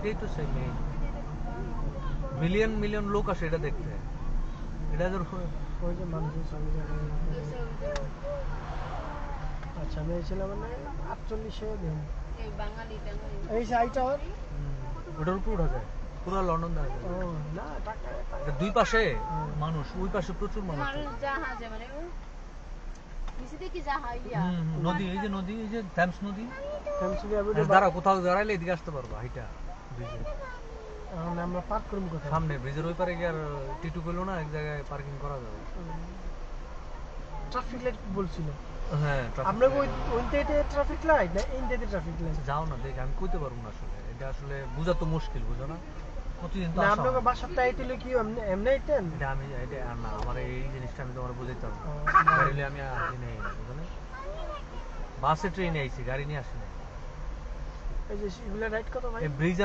এটাই তো সেই মেইন মিলিয়ন মিলিয়ন লোক আসে এটা দেখতে এটা ওই যে মানুষের সঙ্গে আচ্ছা আমি ছিলাম মানে 48 দিন এই সাইটা ওটার উপর উঠা যায় পুরো লন্ডন দেখা যায় ও না টাকা দুই পাশে মানুষ ওই পাশে প্রচুর মানুষ নদী এই যে নদী এই যে থ্যামস নদী দাঁড়া কোথাও দাঁড়াইলে এদিকে আসতে পারবো হাইটা ব্রিজে আমরা পার্ক করব কোথায় সামনে ব্রিজের ওই পারে গিয়ে আর টিটু পেলো না এক জায়গায় পার্কিং করা যাবে ট্রাফিক লাইট বলছিল হ্যাঁ আমরা ওইটাতে ট্রাফিক লাইট না এইটাতে ট্রাফিক লাইট যাও না দেখ আমি কইতে পারবো না আসলে এটা আসলে বোঝা তো মুশকিল বুঝো না প্রতিদিন তো না আসা আপনাকে বাসাতে আইতেলে কি এমনি আইতেন এটা আমি এটা না আমার এই জিনিসটা আমি তোমার বুঝাইতে পারবো গাড়ি আমি আসি নাই বুঝো না বাসে ট্রেনে আইছি গাড়ি নিয়ে আসি না এই যে এগুলা রাইট কত ভাই এই ব্রিজ